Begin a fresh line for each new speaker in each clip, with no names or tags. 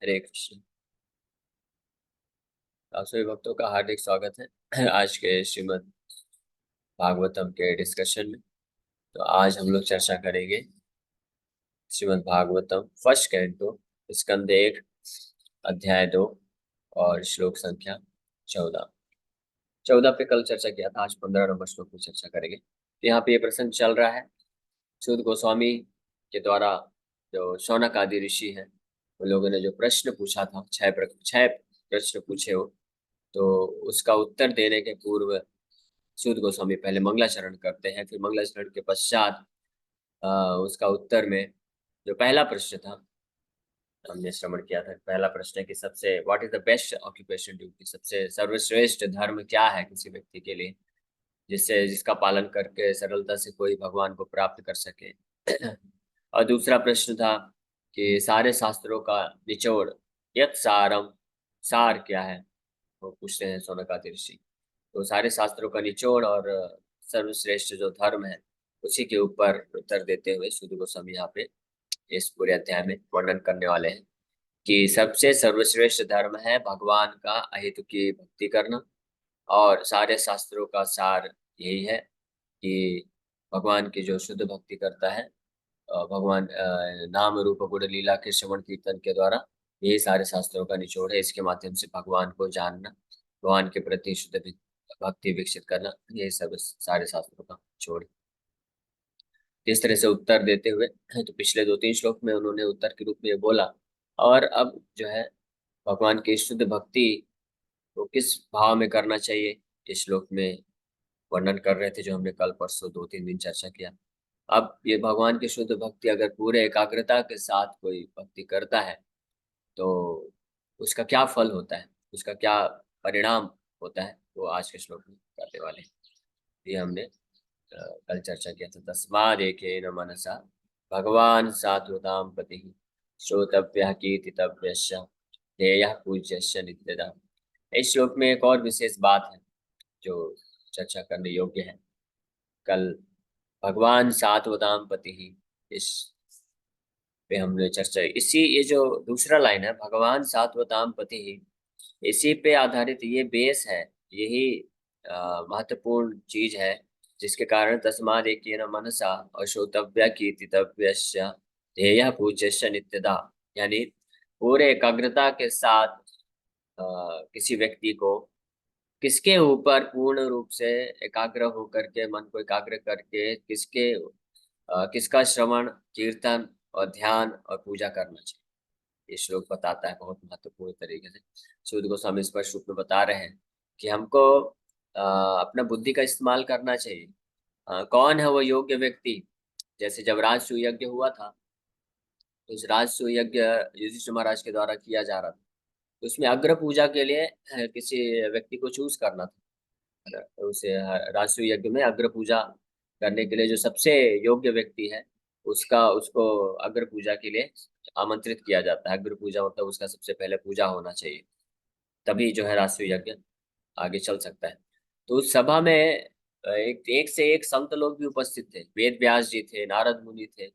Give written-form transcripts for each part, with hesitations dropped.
हरे कृष्ण। आप सभी भक्तों का हार्दिक स्वागत है आज के श्रीमद् भागवतम के डिस्कशन में। तो आज हम लोग चर्चा करेंगे श्रीमद् भागवतम फर्स्ट कैंटो, स्कंद 1, अध्याय 2 और श्लोक संख्या 14। 14 पे कल चर्चा किया था, आज 15 नंबर श्लोक पे चर्चा करेंगे। तो यहाँ पे ये प्रसंग चल रहा है, सूत गोस्वामी के द्वारा जो शौनक आदि ऋषि हैं उन लोगों ने जो प्रश्न पूछा था, छह प्रश्न पूछे हो, तो उसका उत्तर देने के पूर्व सूत गोस्वामी पहले मंगलाचरण करते हैं। फिर मंगलाचरण के पश्चात उसका उत्तर में जो पहला प्रश्न था, हमने श्रवण किया था। पहला प्रश्न है कि सबसे what is the best occupation duty, सबसे सर्वश्रेष्ठ धर्म क्या है किसी व्यक्ति के लिए, जिसका पालन करके सरलता से कोई भगवान को प्राप्त कर सके। और दूसरा प्रश्न था कि सारे शास्त्रों का निचोड़, यत् सारम, सार क्या है, वो पूछते हैं शौनकादि ऋषि। तो सारे शास्त्रों का निचोड़ और सर्वश्रेष्ठ जो धर्म है उसी के ऊपर उत्तर देते हुए सूत गोस्वामी यहाँ पे इस पूरे अध्याय में वर्णन करने वाले हैं कि सबसे सर्वश्रेष्ठ धर्म है भगवान का अहेतु की भक्ति करना। और सारे शास्त्रों का सार यही है कि भगवान की जो शुद्ध भक्ति करता है, भगवान नाम रूप गुण लीला के श्रवण कीर्तन के द्वारा, यही सारे शास्त्रों का निचोड़ है। इसके माध्यम से भगवान को जानना, भगवान के प्रति शुद्ध भक्ति विकसित करना, यही सब सारे शास्त्रों का निचोड़ है। इस तरह से उत्तर देते हुए, तो पिछले 2-3 श्लोक में उन्होंने उत्तर के रूप में ये बोला, और अब जो है भगवान की शुद्ध भक्ति को किस भाव में करना चाहिए इस श्लोक में वर्णन कर रहे थे, जो हमने कल परसों 2-3 दिन चर्चा किया। अब ये भगवान की शुद्ध भक्ति अगर पूरे एकाग्रता के साथ कोई भक्ति करता है तो उसका क्या फल होता है, उसका क्या परिणाम होता है, वो आज के श्लोक में करने वाले हैं। ये हमने कल चर्चा किया था। तस्माद् एकेन मनसा भगवान सात्वतां पति श्रोतव्यः कीर्तितव्यश्च ध्येयः पूज्यश्च नित्यदा। इस श्लोक में एक और विशेष बात है जो चर्चा करने योग्य है। कल भगवान सात्वतां पति ही, इस पे हमने चर्चा, इसी ये जो दूसरा लाइन है भगवान सात्वतां पति ही, इसी पे आधारित ये बेस है, यही महत्वपूर्ण चीज है जिसके कारण तस्माद् एकेन मनसा और श्रोतव्य कीर्तितव्यश्च ध्येयः पूज्यश्च नित्यदा, यानी पूरे एकाग्रता के साथ किसी व्यक्ति को, किसके ऊपर पूर्ण रूप से एकाग्र होकर के, मन को एकाग्र करके किसका श्रवण कीर्तन और ध्यान और पूजा करना चाहिए, ये श्लोक बताता है बहुत महत्वपूर्ण तरीके से। सूत गोस्वामी स्पष्ट रूप में बता रहे हैं कि हमको अपना बुद्धि का इस्तेमाल करना चाहिए। कौन है वो योग्य व्यक्ति? जैसे जब राजसूय यज्ञ हुआ था, तो इस राजसूय यज्ञ युधिष्ठिर महाराज के द्वारा किया जा रहा था, तो उसमें अग्र पूजा के लिए किसी व्यक्ति को चूज करना था। तो उसे राजसूय यज्ञ में अग्र पूजा करने के लिए जो सबसे योग्य व्यक्ति है, उसको अग्र पूजा के लिए आमंत्रित किया जाता है। अग्र पूजा मतलब उसका सबसे पहले पूजा होना चाहिए, तभी जो है राष्ट्रीय यज्ञ आगे चल सकता है। तो उस सभा में एक एक से एक संत लोग भी उपस्थित थे। वेद व्यास जी थे, नारद मुनि थे,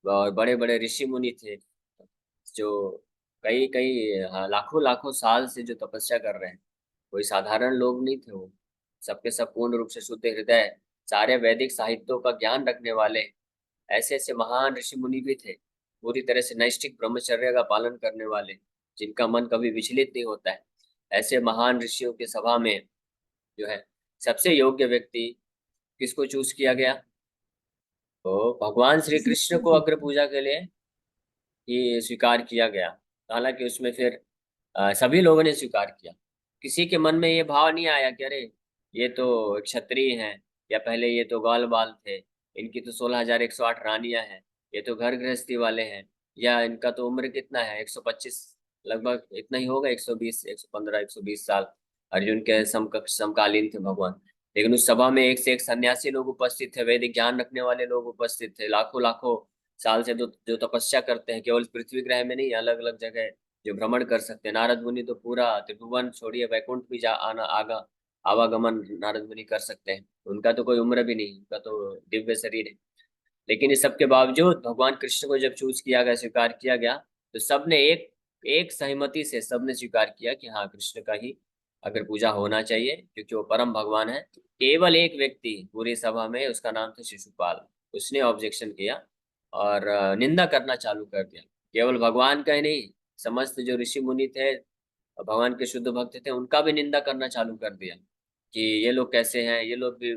और बड़े बड़े ऋषि मुनि थे, जो कई कई, हाँ, लाखों लाखों साल से जो तपस्या कर रहे हैं। कोई साधारण लोग नहीं थे वो, सबके सब पूर्ण रूप से शुद्ध हृदय, सारे वैदिक साहित्यों का ज्ञान रखने वाले ऐसे ऐसे महान ऋषि मुनि भी थे, पूरी तरह से नैष्ठिक ब्रह्मचर्य का पालन करने वाले, जिनका मन कभी विचलित नहीं होता है। ऐसे महान ऋषियों की सभा में जो है सबसे योग्य व्यक्ति किसको चूज किया गया? तो भगवान श्री कृष्ण को अग्र पूजा के लिए ही स्वीकार किया गया। हालांकि उसमें फिर सभी लोगों ने स्वीकार किया। किसी के मन में ये भाव नहीं आया कि अरे ये तो क्षत्रिय हैं, या पहले ये तो ग्वाल बाल थे, इनकी तो 16,108 रानियां हैं, ये तो घर गृहस्थी वाले हैं, या इनका तो उम्र कितना है, 125, लगभग इतना ही होगा, 120, 115, 120 साल। अर्जुन के समकक्ष समकालीन थे भगवान। लेकिन उस सभा में एक से एक सन्यासी लोग उपस्थित थे, वैदिक ज्ञान रखने वाले लोग उपस्थित थे, लाखों लाखों साल से जो तपस्या करते हैं, केवल पृथ्वी ग्रह में नहीं, अलग अलग जगह जो भ्रमण कर सकते हैं। नारद मुनि तो पूरा त्रिभुवन छोड़िए, वैकुंठ भी जा आना आगा आवागमन नारद मुनि कर सकते हैं। उनका तो कोई उम्र भी नहीं, उनका तो दिव्य शरीर है। लेकिन इस सब के बावजूद भगवान कृष्ण को जब चूज किया गया, स्वीकार किया गया, तो सबने एक एक सहमति से सबने स्वीकार किया कि हाँ, कृष्ण का ही अगर पूजा होना चाहिए, क्योंकि वो परम भगवान है। केवल एक व्यक्ति पूरी सभा में, उसका नाम था शिशुपाल, उसने ऑब्जेक्शन किया और निंदा करना चालू कर दिया। केवल भगवान का ही नहीं, समस्त जो ऋषि मुनि थे, भगवान के शुद्ध भक्त थे, उनका भी निंदा करना चालू कर दिया कि ये लोग कैसे हैं, ये लोग भी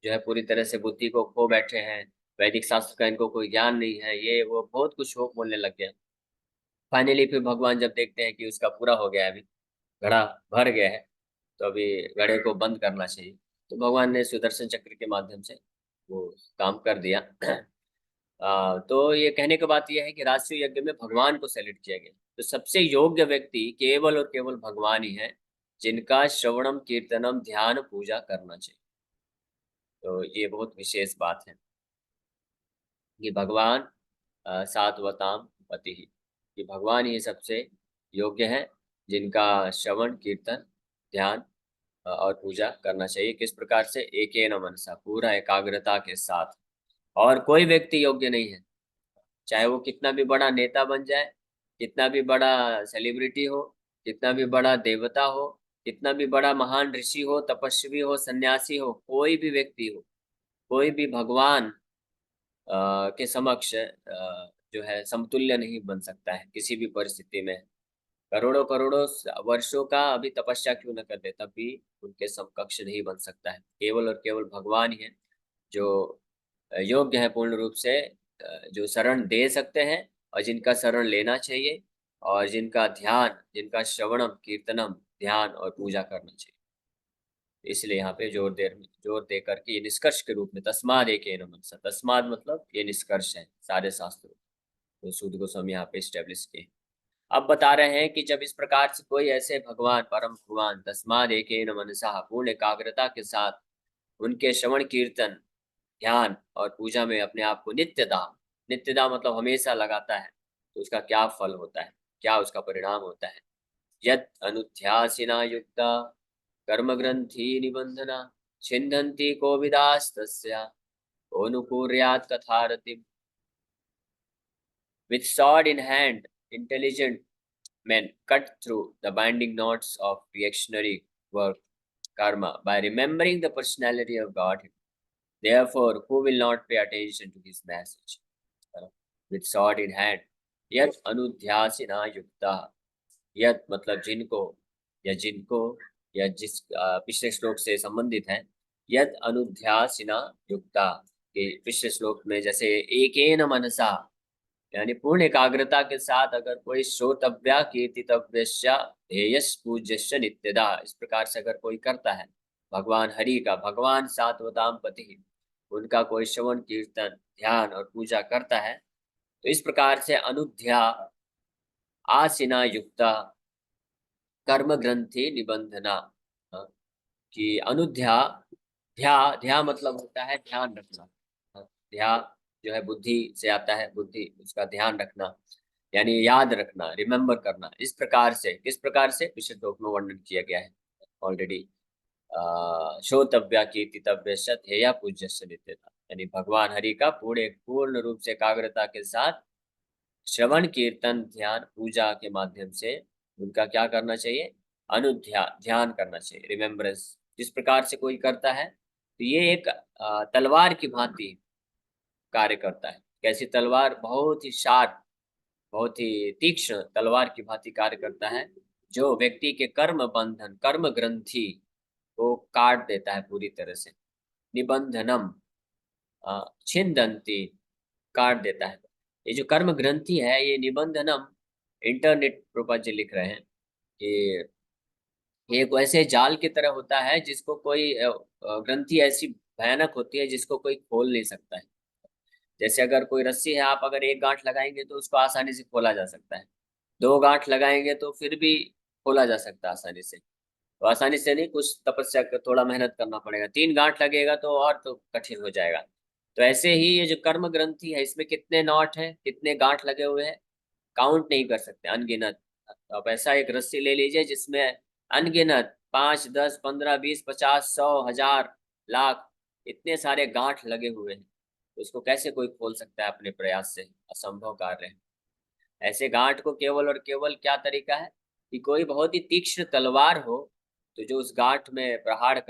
जो है पूरी तरह से बुद्धि को खो बैठे हैं, वैदिक शास्त्र का इनको कोई ज्ञान नहीं है, ये वो बहुत कुछ हो बोलने लग गया। फाइनली फिर भगवान जब देखते हैं कि उसका पूरा हो गया है, अभी घड़ा भर गया है, तो अभी घड़े को बंद करना चाहिए, तो भगवान ने सुदर्शन चक्र के माध्यम से वो काम कर दिया। तो ये कहने का बात यह है कि राष्ट्रीय यज्ञ में भगवान को सेलेक्ट किया गया, तो सबसे योग्य व्यक्ति केवल और केवल भगवान ही है, जिनका श्रवणम कीर्तनम ध्यान पूजा करना चाहिए। तो ये बहुत विशेष बात है कि भगवान सात्वताम पति ही, कि भगवान ही सबसे योग्य है, जिनका श्रवण कीर्तन ध्यान और पूजा करना चाहिए। किस प्रकार से? एकेन मनसा, पूरा एकाग्रता के साथ। और कोई व्यक्ति योग्य नहीं है, चाहे वो कितना भी बड़ा नेता बन जाए, कितना भी बड़ा सेलिब्रिटी हो, कितना भी बड़ा देवता हो, कितना भी बड़ा महान ऋषि हो, तपस्वी हो, सन्यासी हो, कोई भी व्यक्ति हो, कोई भी भगवान के समक्ष जो है समतुल्य नहीं बन सकता है किसी भी परिस्थिति में। करोड़ों करोड़ों वर्षों का अभी तपस्या क्यों न कर दे, तब भी उनके समकक्ष नहीं बन सकता है। केवल और केवल भगवान ही है जो योग्य है पूर्ण रूप से, जो शरण दे सकते हैं और जिनका शरण लेना चाहिए, और जिनका ध्यान, जिनका श्रवणम कीर्तनम ध्यान और पूजा करना चाहिए। इसलिए यहाँ पे जोर दे करके ये निष्कर्ष के रूप में तस्माद एकेन मनसा, तस्माद मतलब ये निष्कर्ष है सारे शास्त्रों, तो सूद गोस्वामी यहाँ पे स्टेब्लिश किए। अब बता रहे हैं कि जब इस प्रकार से कोई ऐसे भगवान, परम भगवान, तस्माद एकेन मनसा, पूर्ण एकाग्रता के साथ उनके श्रवण कीर्तन ध्यान और पूजा में अपने आप को नित्यदा, नित्यदा मतलब हमेशा लगाता है, तो उसका क्या फल होता है, क्या उसका परिणाम होता है? यद अनुध्यासिना युक्ता कर्म ग्रंथि निबंधना छिन्दन्ति कोविदास्तस्या अनुकुर्यात् कथारतिम्। With sword in hand, intelligent men cut through the binding knots of reactionary work karma by remembering the personality of God. Therefore, who will not pay attention to his message? With sword in hand, यद अनुध्यासिना युक्ता, यद मतलब जिनको, या जिनको, या जिस पिछले श्लोक से संबंधित है, यद अनुध्यासिना युक्ता के पिछले श्लोक में जैसे एकेन मनसा, यानी पूर्ण एकाग्रता के साथ अगर कोई श्रोतव्या कीर्तितव्यस्य ध्येयस् पूज्यस्य नित्यदा, इस प्रकार से अगर कोई करता है भगवान हरि का, भगवान सात्वताम पति, उनका कोई श्रवण कीर्तन ध्यान और पूजा करता है, तो इस प्रकार से अनुध्या आसिना युक्ता कर्म ग्रंथि निबंधना, कि अनुध्या, ध्या, ध्या मतलब होता है ध्यान रखना। ध्या जो है बुद्धि से आता है, बुद्धि उसका ध्यान रखना, यानी याद रखना, रिमेम्बर करना। इस प्रकार से, किस प्रकार से? पिछले श्लोक में वर्णन किया गया है ऑलरेडी। श्रोतव्या कीर्तितव्य ध्येया पूज्य नित्यता, यानी भगवान हरि का पूरे पूर्ण रूप से एकाग्रता के साथ श्रवण कीर्तन ध्यान पूजा के माध्यम से उनका क्या करना चाहिए? अनुध्या, ध्यान करना चाहिए, रिमेम्बरेंस। जिस प्रकार से कोई करता है, तो ये एक तलवार की भांति कार्य करता है। कैसी तलवार? बहुत ही शार्प, बहुत ही तीक्ष्ण तलवार की भांति कार्य करता है, जो व्यक्ति के कर्म बंधन, कर्म ग्रंथि को काट देता है पूरी तरह से। निबंधनम छिन्दन्ति, काट देता है। ये जो कर्म ग्रंथि है, ये निबंधनम, इंटरनेट प्रोपा जी लिख रहे हैं कि ये एक ऐसे जाल की तरह होता है जिसको कोई ग्रंथि ऐसी भयानक होती है जिसको कोई खोल नहीं सकता है। जैसे अगर कोई रस्सी है, आप अगर एक गांठ लगाएंगे तो उसको आसानी से खोला जा सकता है, दो गांठ लगाएंगे तो फिर भी खोला जा सकता है आसानी से। तो आसानी से नहीं, कुछ तपस्या कर, थोड़ा मेहनत करना पड़ेगा। तीन गांठ लगेगा तो और तो कठिन हो जाएगा। तो ऐसे ही ये जो कर्म ग्रंथि है, इसमें कितने नॉट है, कितने गांठ लगे हुए हैं, काउंट नहीं कर सकते, अनगिनत। तो आप ऐसा एक रस्सी ले लीजिए जिसमें अनगिनत 5, 10, 15, 20, 50, 100, 1000, लाख, इतने सारे गांठ लगे हुए हैं। तो उसको कैसे कोई खोल सकता है अपने प्रयास से? असंभव कार्य है। ऐसे गांठ को केवल और केवल क्या तरीका है कि कोई बहुत ही तीक्ष्ण तलवार हो, तो जो उस गांठ में प्रहार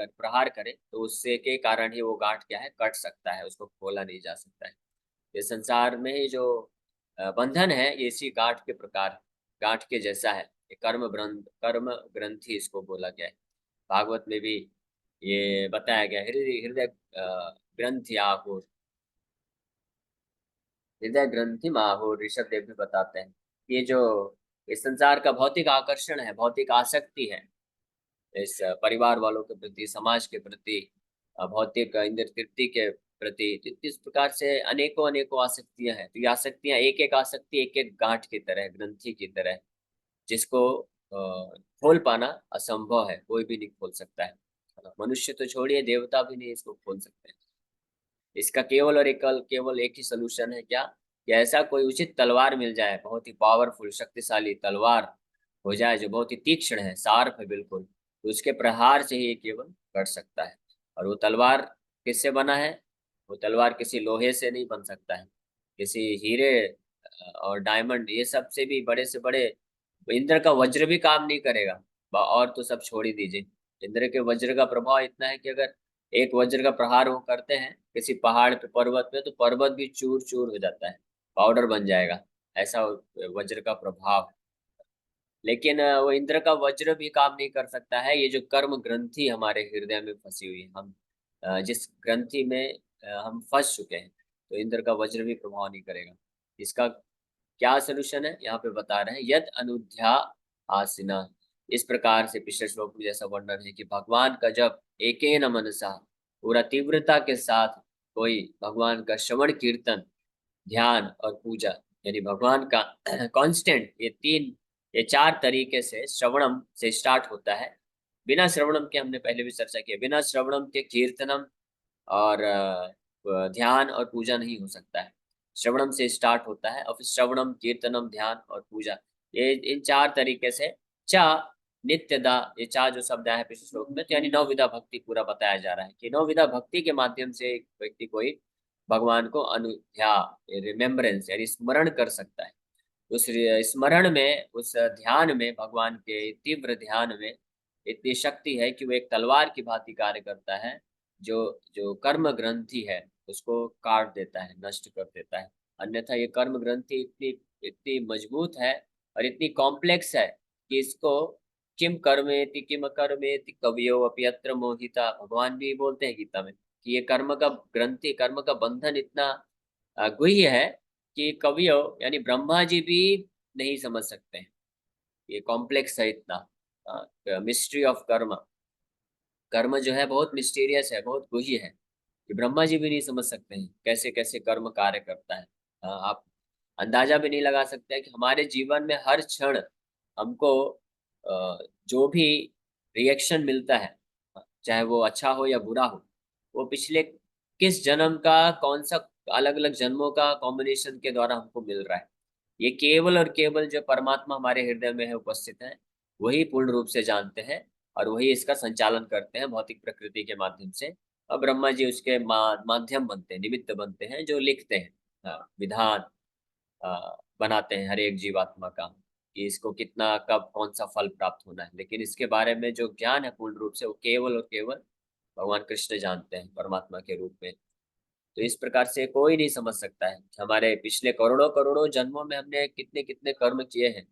करे, तो उससे के कारण ही वो गांठ क्या है, कट सकता है, उसको खोला नहीं जा सकता है। ये संसार में ही जो बंधन है, ये इसी गांठ के प्रकार, गांठ के जैसा है। ये कर्म ग्रंथि इसको बोला गया है। भागवत में भी ये बताया गया, हृदय हृदय ग्रंथि आहुर, हृदय ग्रंथि माहुर, ऋषभ देव भी बताते हैं। ये जो इस संसार का भौतिक आकर्षण है, भौतिक आसक्ति है, इस परिवार वालों के प्रति, समाज के प्रति, भौतिक इंद्र तृप्ति के प्रति, तो इस प्रकार से अनेकों अनेकों आसक्तियां हैं। तो ये आसक्तियां एक एक आसक्ति एक एक गांठ की तरह, ग्रंथि की तरह, जिसको खोल पाना असंभव है, कोई भी नहीं खोल सकता है। मनुष्य तो छोड़िए, देवता भी नहीं इसको खोल सकते। इसका केवल और केवल एक ही सोल्यूशन है, क्या कि ऐसा कोई उचित तलवार मिल जाए, बहुत ही पावरफुल शक्तिशाली तलवार हो जाए, जो बहुत ही तीक्ष्ण है, शार्प है बिल्कुल, तो उसके प्रहार से ही ये केवल कर सकता है। और वो तलवार किससे बना है? वो तलवार किसी लोहे से नहीं बन सकता है, किसी हीरे और डायमंड ये सब से भी बड़े से बड़े, इंद्र का वज्र भी काम नहीं करेगा। और तो सब छोड़ ही दीजिए, इंद्र के वज्र का प्रभाव इतना है कि अगर एक वज्र का प्रहार वो करते हैं किसी पहाड़ पे, पर्वत पे, तो पर्वत भी चूर चूर हो जाता है, पाउडर बन जाएगा, ऐसा वज्र का प्रभाव है। लेकिन वो इंद्र का वज्र भी काम नहीं कर सकता है, ये जो कर्म ग्रंथि हमारे हृदय में फंसी हुई है, हम जिस ग्रंथि में हम फंस चुके हैं, तो इंद्र का वज्र भी प्रभाव नहीं करेगा। इसका क्या सोल्यूशन है, यहाँ पे बता रहे हैं, यद अनुध्या आसिना। इस प्रकार से पिछले श्लोक में जैसा वर्णन है कि भगवान का जब एकेन मनसा, पूरा तीव्रता के साथ कोई भगवान का श्रवण कीर्तन, ध्यान और पूजा, यानी भगवान का कांस्टेंट, ये चार तरीके से श्रवणम से स्टार्ट होता है। बिना श्रवणम के, हमने पहले भी चर्चा की, बिना श्रवणम के कीर्तनम और ध्यान और पूजा नहीं हो सकता है। श्रवणम से स्टार्ट होता है और फिर श्रवणम, कीर्तनम, ध्यान और पूजा, ये इन चार तरीके से चा नित्यदा, ये चार जो शब्द आए हैं पिछले श्लोक में, तो यानी नौविधा भक्ति पूरा बताया जा रहा है कि नौविधा भक्ति के माध्यम से एक व्यक्ति कोई भगवान को अनुध्या, रिमेम्बरेंस यानी स्मरण कर सकता है। उस स्मरण में, उस ध्यान में, भगवान के तीव्र ध्यान में इतनी शक्ति है कि वो एक तलवार की भांति कार्य करता है, जो जो कर्म ग्रंथि है उसको काट देता है, नष्ट कर देता है। अन्यथा ये कर्म ग्रंथि इतनी इतनी मजबूत है और इतनी कॉम्प्लेक्स है कि इसको किम कर्मेति किम अकर्मेति कवियो अपि अत्र मोहिता, भगवान भी बोलते हैं गीता में कि ये कर्म का ग्रंथि, कर्म का बंधन इतना गुह्य है कि कवियो यानी ब्रह्मा जी भी नहीं समझ सकते हैं। ये कॉम्प्लेक्स है इतना, मिस्ट्री ऑफ कर्म, कर्म जो है बहुत मिस्टीरियस है, बहुत गुह्य है, कि ब्रह्मा जी भी नहीं समझ सकते हैं कैसे कैसे कर्म कार्य करता है। आप अंदाजा भी नहीं लगा सकते हैं कि हमारे जीवन में हर क्षण हमको जो भी रिएक्शन मिलता है, चाहे वो अच्छा हो या बुरा हो, वो पिछले किस जन्म का, कौन सा अलग अलग जन्मों का कॉम्बिनेशन के द्वारा हमको मिल रहा है। ये केवल और केवल जो परमात्मा हमारे हृदय में है, उपस्थित है, वही पूर्ण रूप से जानते हैं और वही इसका संचालन करते हैं भौतिक प्रकृति के माध्यम से। और ब्रह्मा जी उसके माध्यम बनते हैं, निमित्त बनते हैं, जो लिखते हैं, विधान बनाते हैं हर एक जीवात्मा का, कि इसको कितना, कब, कौन सा फल प्राप्त होना है। लेकिन इसके बारे में जो ज्ञान है पूर्ण रूप से, वो केवल और केवल भगवान कृष्ण जानते हैं परमात्मा के रूप में। तो इस प्रकार से कोई नहीं समझ सकता है कि हमारे पिछले करोड़ों करोड़ों जन्मों में हमने कितने कितने कर्म किए हैं,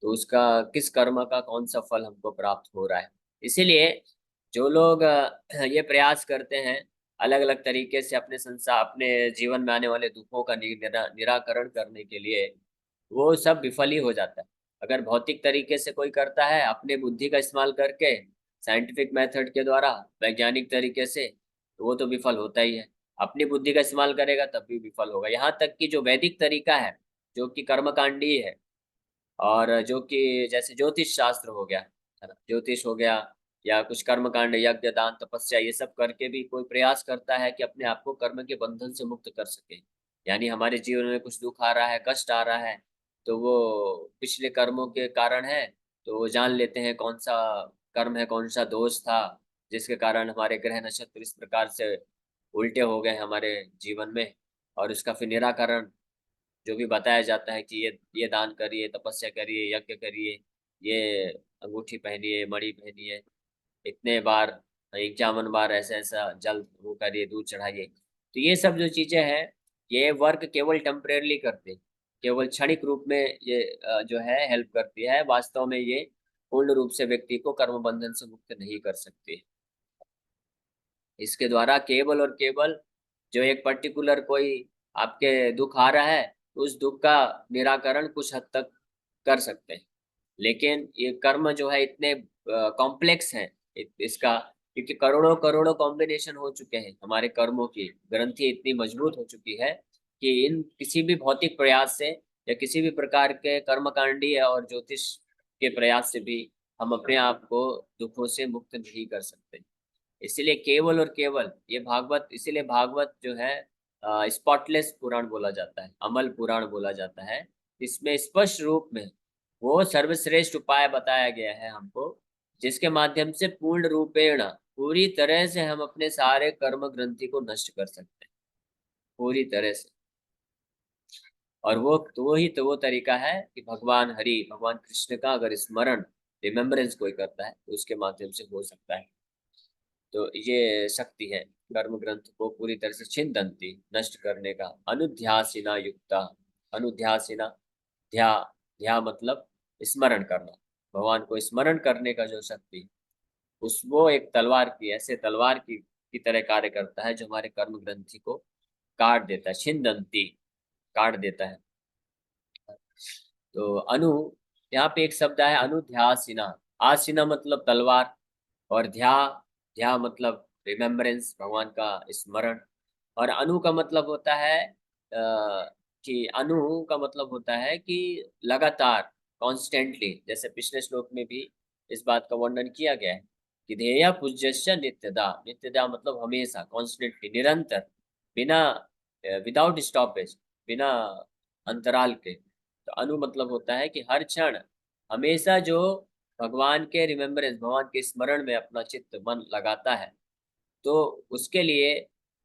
तो उसका किस कर्म का कौन सा फल हमको प्राप्त हो रहा है। इसीलिए जो लोग ये प्रयास करते हैं अलग अलग तरीके से अपने जीवन में आने वाले दुखों का निराकरण करने के लिए, वो सब विफल ही हो जाता है। अगर भौतिक तरीके से कोई करता है अपने बुद्धि का इस्तेमाल करके, साइंटिफिक मेथड के द्वारा, वैज्ञानिक तरीके से, तो वो तो विफल होता ही है। अपनी बुद्धि का इस्तेमाल करेगा तब भी विफल होगा। यहाँ तक कि जो वैदिक तरीका है, जो कि कर्मकांडी है, और जो कि जैसे ज्योतिष शास्त्र हो गया, है ना, ज्योतिष हो गया, या कुछ कर्मकांड, यज्ञ, दान, तपस्या, ये सब करके भी कोई प्रयास करता है कि अपने आप को कर्म के बंधन से मुक्त कर सके। यानी हमारे जीवन में कुछ दुख आ रहा है, कष्ट आ रहा है, तो वो पिछले कर्मों के कारण है, तो वो जान लेते हैं कौन सा कर्म है, कौन सा दोष था, जिसके कारण हमारे ग्रह नक्षत्र इस प्रकार से उल्टे हो गए हमारे जीवन में, और उसका फिर निराकरण जो भी बताया जाता है कि ये दान करिए, तपस्या करिए, यज्ञ करिए, ये अंगूठी पहनिए, मणि पहनिए, इतने बार 51 बार ऐसा ऐसा जल वो करिए, दूध चढ़ाइए। तो ये सब जो चीजें हैं, ये वर्क केवल टेम्परेरली करते हैं, केवल क्षणिक रूप में ये जो है हेल्प करती है। वास्तव में ये पूर्ण रूप से व्यक्ति को कर्म बंधन से मुक्त नहीं कर सकती। इसके द्वारा केवल और केवल जो एक पर्टिकुलर कोई आपके दुख आ रहा है, उस दुख का निराकरण कुछ हद तक कर सकते हैं। लेकिन ये कर्म जो है इतने कॉम्प्लेक्स हैं, इसका, क्योंकि करोड़ों करोड़ों कॉम्बिनेशन हो चुके हैं, हमारे कर्मों की ग्रंथि इतनी मजबूत हो चुकी है कि इन किसी भी भौतिक प्रयास से या किसी भी प्रकार के कर्मकांडी और ज्योतिष के प्रयास से भी हम अपने आप को दुखों से मुक्त नहीं कर सकते। इसीलिए केवल और केवल ये भागवत, इसीलिए भागवत जो है स्पॉटलेस पुराण बोला जाता है, अमल पुराण बोला जाता है। इसमें स्पष्ट रूप में वो सर्वश्रेष्ठ उपाय बताया गया है हमको, जिसके माध्यम से पूर्ण रूपेण, पूरी तरह से हम अपने सारे कर्म ग्रंथि को नष्ट कर सकते हैं, पूरी तरह से। और वो तरीका है कि भगवान हरि, भगवान कृष्ण का अगर स्मरण, रिमेम्बरेंस कोई करता है तो उसके माध्यम से हो सकता है। तो ये शक्ति है कर्म ग्रंथ को पूरी तरह से छिंदंती, नष्ट करने का। अनुध्यासिना युक्ता, अनुध्यासिना, ध्या, ध्या मतलब स्मरण करना, भगवान को स्मरण करने का जो शक्ति, उस वो एक तलवार की, ऐसे तलवार की तरह कार्य करता है, जो हमारे कर्म ग्रंथि को काट देता है, छिंदंती, काट देता है। तो अनु, यहाँ पे एक शब्द है अनुध्यासिना। आसिना मतलब तलवार, और ध्या, ध्या मतलब रिमेम्बरेंस, भगवान का स्मरण। और अनु का मतलब होता है कि अनु का मतलब होता है कि लगातार, कॉन्स्टेंटली। जैसे पिछले श्लोक में भी इस बात का वर्णन किया गया है कि ध्येय पूज्यस्य नित्यदा, नित्यदा मतलब हमेशा, कॉन्स्टेंटली, निरंतर, बिना, विदाउट स्टॉपेज, बिना अंतराल के। तो अनु मतलब होता है कि हर क्षण, हमेशा जो भगवान के रिमेम्बरेंस, भगवान के स्मरण में अपना चित्त मन लगाता है, तो उसके लिए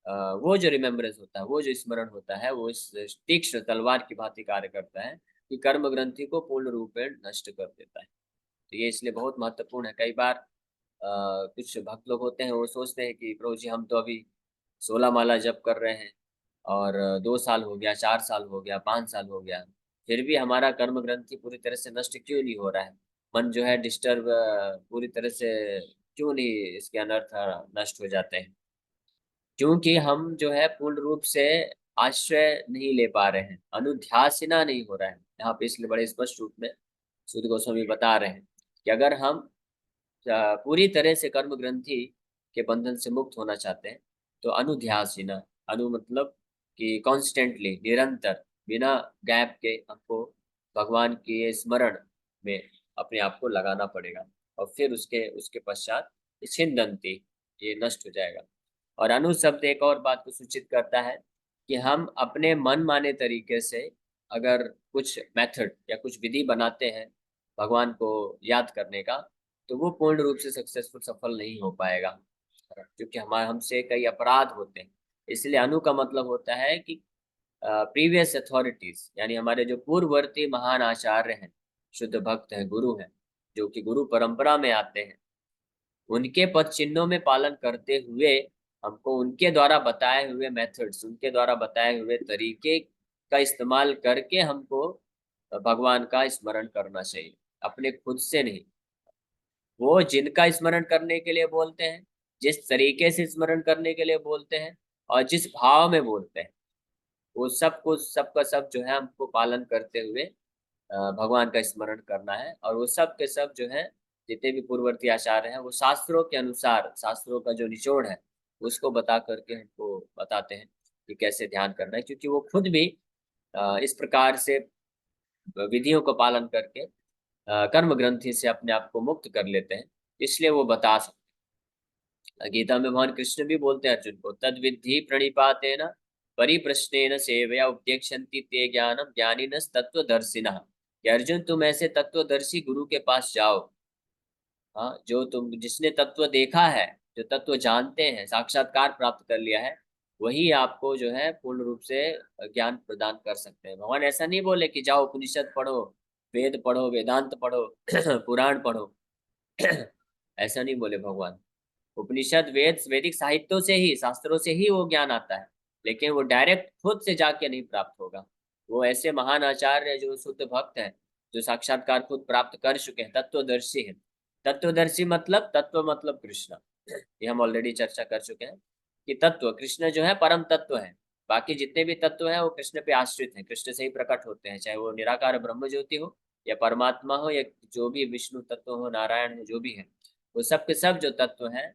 वो जो रिमेम्बरेंस होता है, वो जो स्मरण होता है, वो इस तीक्ष्ण तलवार की भांति कार्य करता है कि कर्म ग्रंथि को पूर्ण रूप में नष्ट कर देता है। तो ये इसलिए बहुत महत्वपूर्ण है। कई बार कुछ भक्त लोग होते हैं, वो सोचते हैं कि प्रभु जी हम तो अभी 16 माला जप कर रहे हैं, और 2 साल हो गया, 4 साल हो गया, 5 साल हो गया, फिर भी हमारा कर्म ग्रंथि पूरी तरह से नष्ट क्यों नहीं हो रहा है, मन जो है डिस्टर्ब पूरी तरह से क्यों नहीं, इसके अनर्थ नष्ट हो जाते हैं। क्योंकि हम जो है पूर्ण रूप से आश्रय नहीं ले पा रहे हैं, अनुध्यासना नहीं हो रहा है। यहाँ पे इसलिए बड़े स्पष्ट रूप में सूत गोस्वामी बता रहे हैं कि अगर हम पूरी तरह से कर्म ग्रंथि के बंधन से मुक्त होना चाहते हैं, तो अनुध्यासना, अनु मतलब कि कॉन्स्टेंटली, निरंतर, बिना गैप के हमको भगवान के स्मरण में अपने आप को लगाना पड़ेगा। और फिर उसके उसके पश्चात छिंदंती, ये नष्ट हो जाएगा। और अनु शब्द एक और बात को सूचित करता है कि हम अपने मन माने तरीके से अगर कुछ मेथड या कुछ विधि बनाते हैं भगवान को याद करने का, तो वो पूर्ण रूप से सक्सेसफुल, सफल नहीं हो पाएगा, क्योंकि हमारे हमसे कई अपराध होते हैं। इसलिए अनु का मतलब होता है कि प्रीवियस अथॉरिटीज, यानी हमारे जो पूर्ववर्ती महान आचार्य हैं, शुद्ध भक्त हैं, गुरु हैं, जो कि गुरु परंपरा में आते हैं, उनके पद चिन्हों में पालन करते हुए हमको उनके द्वारा बताए हुए मेथड्स, उनके द्वारा बताए हुए तरीके का इस्तेमाल करके हमको भगवान का स्मरण करना चाहिए, अपने खुद से नहीं। वो जिनका स्मरण करने के लिए बोलते हैं, जिस तरीके से स्मरण करने के लिए बोलते हैं, और जिस भाव में बोलते हैं, वो सब कुछ, सबका सब जो है हमको पालन करते हुए भगवान का स्मरण करना है। और वो सब के सब जो है, जितने भी पूर्ववर्ती आचार्य हैं, वो शास्त्रों के अनुसार, शास्त्रों का जो निचोड़ है उसको बता करके हमको बताते हैं कि कैसे ध्यान करना है, क्योंकि वो खुद भी इस प्रकार से विधियों को पालन करके कर्म ग्रंथि से अपने आप को मुक्त कर लेते हैं, इसलिए वो बता सकते हैं। गीता में भगवान कृष्ण भी बोलते हैं अर्जुन को, तद विद्धि प्रणिपातेन परिप्रश्नेन सेवया उपदेक्षन्ति ते ज्ञानम ज्ञानिनस् तत्वदर्शिनः, कि अर्जुन तुम ऐसे तत्वदर्शी गुरु के पास जाओ, हाँ, जो तुम, जिसने तत्व देखा है, जो तत्व जानते हैं, साक्षात्कार प्राप्त कर लिया है, वही आपको जो है पूर्ण रूप से ज्ञान प्रदान कर सकते हैं। भगवान ऐसा नहीं बोले कि जाओ उपनिषद पढ़ो, वेद पढ़ो, वेदांत पढ़ो, पुराण पढ़ो। ऐसा नहीं बोले भगवान। उपनिषद, वेद, वैदिक साहित्यों से ही, शास्त्रों से ही वो ज्ञान आता है, लेकिन वो डायरेक्ट खुद से जाके नहीं प्राप्त होगा। वो ऐसे महान आचार्य जो शुद्ध भक्त है, जो साक्षात्कार खुद प्राप्त कर चुके हैं, तत्वदर्शी है। तत्वदर्शी मतलब, तत्व मतलब कृष्ण। ये हम ऑलरेडी चर्चा कर चुके हैं कि तत्व कृष्ण जो है परम तत्व है। बाकी जितने भी तत्व हैं वो कृष्ण पे आश्रित हैं, कृष्ण से ही प्रकट होते हैं, चाहे वो निराकार ब्रह्म ज्योति हो, या परमात्मा हो, या जो भी विष्णु तत्व हो, नारायण हो, जो भी है, वो सब के सब जो तत्व हैं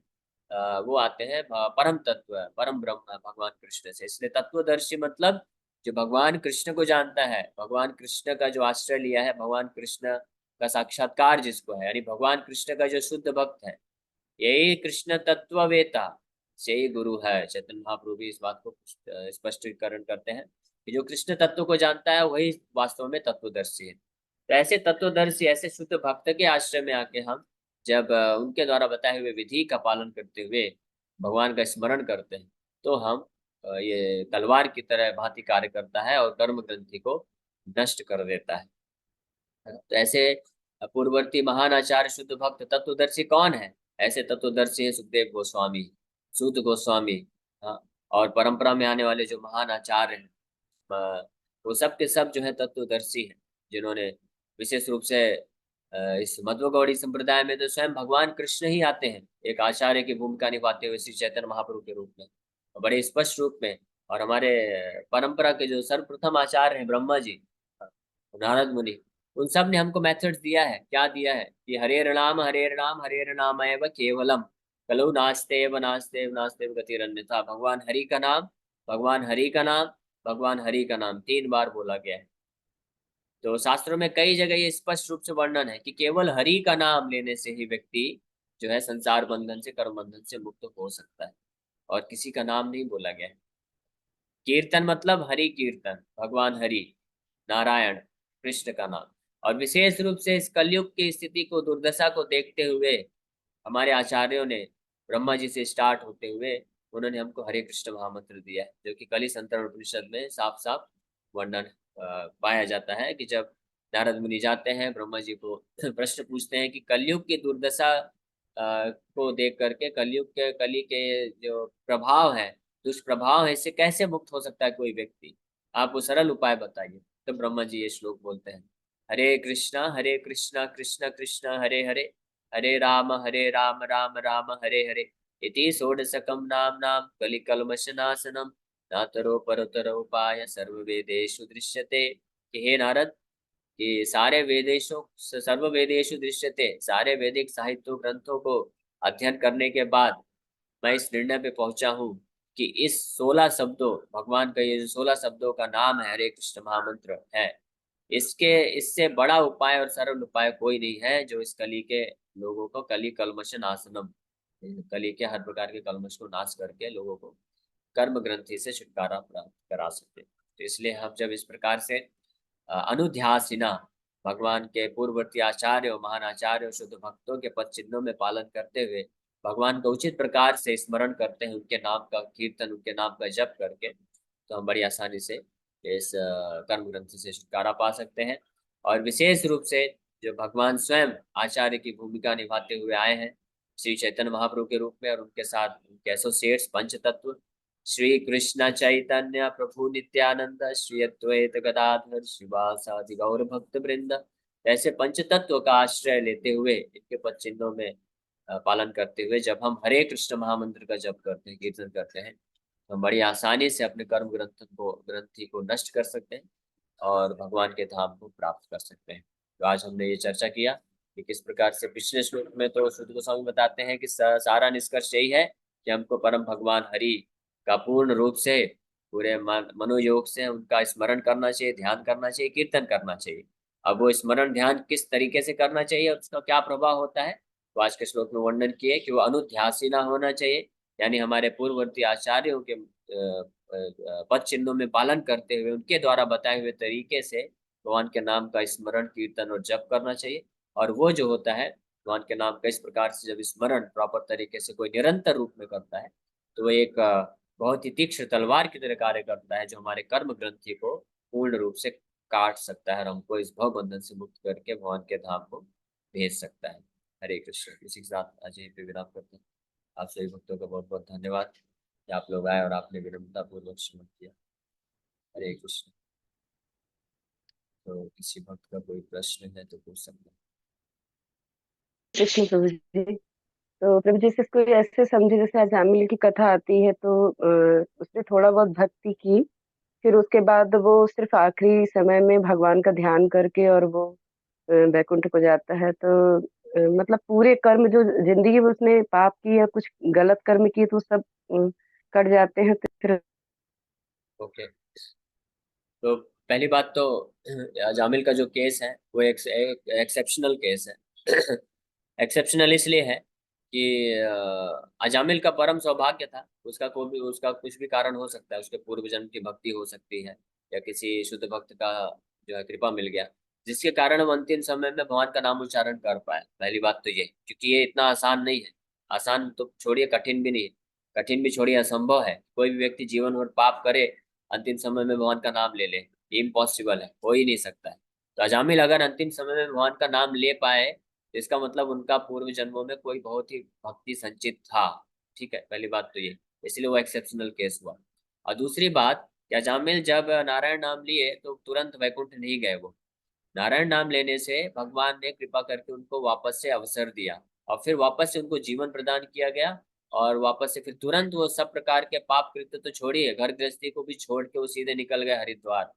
वो आते हैं परम तत्व, परम ब्रह्म है भगवान कृष्ण से। इसलिए तत्वदर्शी मतलब जो भगवान कृष्ण को जानता है, भगवान कृष्ण का जो आश्रय लिया है, भगवान कृष्ण का साक्षात्कार जिसको है, यानी भगवान कृष्ण का जो शुद्ध भक्त है, यही कृष्ण तत्ववेता से ही गुरु है। चैतन्य महाप्रभु भी इस बात को स्पष्टीकरण करते हैं कि जो कृष्ण तत्व को जानता है वही वास्तव में तत्वदर्शी है। तो ऐसे तत्वदर्शी, ऐसे शुद्ध भक्त के आश्रय में आके हम जब उनके द्वारा बताए हुए विधि का पालन करते हुए भगवान का स्मरण करते हैं, तो हम ये तलवार की तरह भांति कार्य करता है और कर्म ग्रंथि को नष्ट कर देता है। तो ऐसे पूर्ववर्ती महान आचार्य शुद्ध भक्त तत्वदर्शी कौन है? ऐसे तत्वदर्शी है सुखदेव गोस्वामी, सूत गोस्वामी। हाँ, और परंपरा में आने वाले जो महान आचार्य हैं, वो सब के सब जो है तत्वदर्शी हैं, जिन्होंने विशेष रूप से इस मध्व गौड़ी संप्रदाय में तो स्वयं भगवान कृष्ण ही आते हैं एक आचार्य की भूमिका निभाते हुए श्री चैतन्य महाप्रभु के रूप में, बड़े स्पष्ट रूप में। और हमारे परंपरा के जो सर्वप्रथम आचार्य हैं ब्रह्मा जी, नारद मुनि, उन सब ने हमको मेथड्स दिया है। क्या दिया है कि हरे नाम एव केवलम, कलौ नास्तेव नास्तेव नास्तेव गतिरन्यथा। भगवान हरि का नाम, भगवान हरि का नाम, भगवान हरि का नाम 3 बार बोला गया है। तो शास्त्रों में कई जगह ये स्पष्ट रूप से वर्णन है कि केवल हरि का नाम लेने से ही व्यक्ति जो है संसार बंधन से, कर्म बंधन से मुक्त हो सकता है, और किसी का नाम नहीं बोला गया है। कीर्तन मतलब हरि कीर्तन, भगवान हरि, नारायण, कृष्ण का नाम। और विशेष रूप से इस कलयुग की स्थिति को, दुर्दशा को देखते हुए हमारे आचार्यों ने ब्रह्मा जी से स्टार्ट होते हुए उन्होंने हमको हरे कृष्ण महामंत्र दिया है, जो कि कली संतरण उपनिषद में साफ साफ वर्णन पाया जाता है कि जब नारद मुनि जाते हैं ब्रह्मा जी को प्रश्न पूछते हैं कि कलयुग की दुर्दशा को देख करके, कलयुग के, कली के जो प्रभाव है, दुष्प्रभाव है, इससे कैसे मुक्त हो सकता है कोई व्यक्ति, आप वो सरल उपाय बताइए। तो ब्रह्मा जी ये श्लोक बोलते हैं, हरे कृष्णा कृष्ण कृष्ण हरे हरे, हरे राम राम राम हरे हरे, इति षोडशकं नाम नाम कलिकल्मषनाशनम, नातरो परतरो उपाय सर्ववेदेषु दृश्यते। कि हे नारद, कि सारे वेदेशों, सर्व वेदेशु दृश्यते, सारे वैदिक साहित्य ग्रंथों को अध्ययन करने के बाद मैं इस निर्णय पे पहुंचा हूँ कि इस 16 शब्दों, भगवान का ये जो 16 शब्दों का नाम है हरे कृष्ण महामंत्र है, इसके, इससे बड़ा उपाय और सरल उपाय कोई नहीं है जो इस कली के लोगों को, कली कल्मष नाशनम, कली के हर प्रकार के कल्मष को नाश करके लोगों को कर्म ग्रंथि से छुटकारा प्राप्त करा सकते। तो इसलिए हम जब इस प्रकार से अनुध्यासिना, भगवान के पूर्ववर्ती आचार्य और महान आचार्य और शुद्ध भक्तों के पद चिन्हों में पालन करते हुए भगवान का उचित प्रकार से स्मरण करते हैं, उनके नाम का कीर्तन, उनके नाम का जप करके, तो हम बड़ी आसानी से इस कर्म ग्रंथ से छुटकारा पा सकते हैं। और विशेष रूप से जो भगवान स्वयं आचार्य की भूमिका निभाते हुए आए हैं श्री चैतन्य महाप्रभु के रूप में, और उनके साथ उनके एसोसिएट्स पंच तत्व श्री कृष्ण चैतन्य प्रभु नित्यानंद श्री अद्वैत गदाधर श्रीवासादि गौर भक्त वृंद, ऐसे पंच तत्व का आश्रय लेते हुए इनके पद चिन्हों में पालन करते हुए जब हम हरे कृष्ण महामंत्र का जप करते हैं, कीर्तन करते हैं, तो हम बड़ी आसानी से अपने कर्म ग्रंथि को नष्ट कर सकते हैं और भगवान के धाम को प्राप्त कर सकते हैं। तो आज हमने ये चर्चा किया कि किस प्रकार से, पिछले श्लोक में तो शुद्ध गोस्वामी बताते हैं कि सारा निष्कर्ष यही है कि हमको परम भगवान हरि का पूर्ण रूप से, पूरे मनोयोग से उनका स्मरण करना चाहिए, ध्यान करना चाहिए, कीर्तन करना चाहिए। अब वो स्मरण ध्यान किस तरीके से करना चाहिए, उसका क्या प्रभाव होता है, तो आज के श्लोक में वर्णन किए कि वो अनुध्यासी ना होना चाहिए, यानी हमारे पूर्ववर्ती आचार्यों के पद चिन्हों में पालन करते हुए उनके द्वारा बताए हुए तरीके से भगवान के नाम का स्मरण, कीर्तन और जप करना चाहिए। और वो जो होता है भगवान के नाम का इस प्रकार से जब स्मरण प्रॉपर तरीके से कोई निरंतर रूप में करता है, तो वो एक बहुत ही तीक्ष्ण तलवार की तरह कार्य करता है, जो हमारे कर्म ग्रंथि को पूर्ण रूप से काट सकता है और हमको इस भव बंधन से मुक्त करके भगवान के धाम को भेज सकता है। हरे कृष्ण। इसी के साथ आज यहीं पे विराम करते हैं। आप सभी भक्तों का बहुत बहुत धन्यवाद कि आप लोग आए और आपने विनम्रता पूर्वक श्रवण किया। हरे कृष्ण। तो किसी भक्त का कोई प्रश्न है तो पूछ सकते हैं।
कृष्ण प्रभु जी। तो प्रभु जी, इसको ऐसे समझे जैसे अजामिल की कथा आती है तो उसने थोड़ा बहुत भक्ति की, फिर उसके बाद वो सिर्फ आखिरी समय में भगवान का ध्यान करके और वो बैकुंठ को जाता है। तो मतलब पूरे कर्म जो जिंदगी में उसने पाप की या कुछ गलत कर्म किए तो सब कट जाते हैं, तो फिर
ओके। तो पहली बात तो जामिल का जो केस है वो एक एक्सेप्शनल केस है। एक्सेप्शनल इसलिए है कि अजामिल का परम सौभाग्य था। उसका कोई भी उसका कुछ भी कारण हो सकता है, उसके पूर्व जन्म की भक्ति हो सकती है या किसी शुद्ध भक्त का जो है कृपा मिल गया, जिसके कारण हम अंतिम समय में भगवान का नाम उच्चारण कर पाए। पहली बात तो ये, क्योंकि ये इतना आसान नहीं है। आसान तो छोड़िए, कठिन भी नहीं है। कठिन भी छोड़िए, असंभव है कोई भी व्यक्ति जीवन भर पाप करे अंतिम समय में भगवान का नाम ले ले। इम्पॉसिबल है, हो ही नहीं सकता है। तो अजामिल अगर अंतिम समय में भगवान का नाम ले पाए तो इसका मतलब उनका पूर्व जन्मों में कोई बहुत ही भक्ति संचित था। ठीक है, पहली बात तो ये, इसलिए वो एक्सेप्शनल केस हुआ। और दूसरी बात कि अजामिल जब नारायण नाम लिए तो तुरंत वैकुंठ नहीं गए। वो नारायण नाम लेने से भगवान ने कृपा करके उनको वापस से अवसर दिया और फिर वापस से उनको जीवन प्रदान किया गया। और वापस से फिर तुरंत वो सब प्रकार के पाप कृत्य तो छोड़िए, घर गृहस्थी को भी छोड़ के वो सीधे निकल गए हरिद्वार।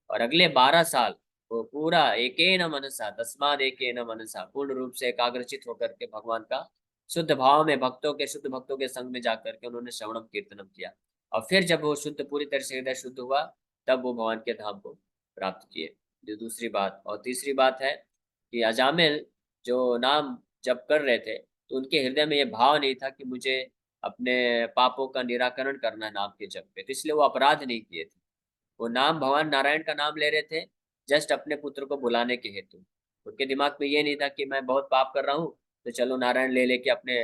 और अगले 12 साल वो पूरा एकेन मनसा, तस्माद एकेन मनसा, पूर्ण रूप से एकाग्रचित होकर के भगवान का शुद्ध भाव में भक्तों के शुद्ध भक्तों के संग में जाकर के उन्होंने श्रवणम कीर्तनम किया। और फिर जब वो शुद्ध पूरी तरह से हृदय शुद्ध हुआ तब वो भगवान के धाम को प्राप्त किए। जो दूसरी बात और तीसरी बात है कि अजामिल जो नाम जप कर रहे थे तो उनके हृदय में ये भाव नहीं था कि मुझे अपने पापों का निराकरण करना है नाम के जप पे, तो इसलिए वो अपराध नहीं किए थे। वो नाम भगवान नारायण का नाम ले रहे थे जस्ट अपने पुत्र को बुलाने के हेतु। उनके दिमाग में ये नहीं था कि मैं बहुत पाप कर रहा हूँ तो चलो नारायण ले लेके अपने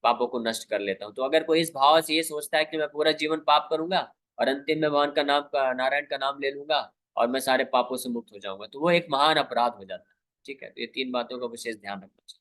पापों को नष्ट कर लेता हूँ। तो अगर कोई इस भाव से ये सोचता है कि मैं पूरा जीवन पाप करूंगा और अंतिम में भगवान का नाम का नारायण का नाम ले लूंगा और मैं सारे पापों से मुक्त हो जाऊंगा, तो वो एक महान अपराध हो जाता है। ठीक है, तो ये तीन बातों का विशेष ध्यान रखना चाहिए।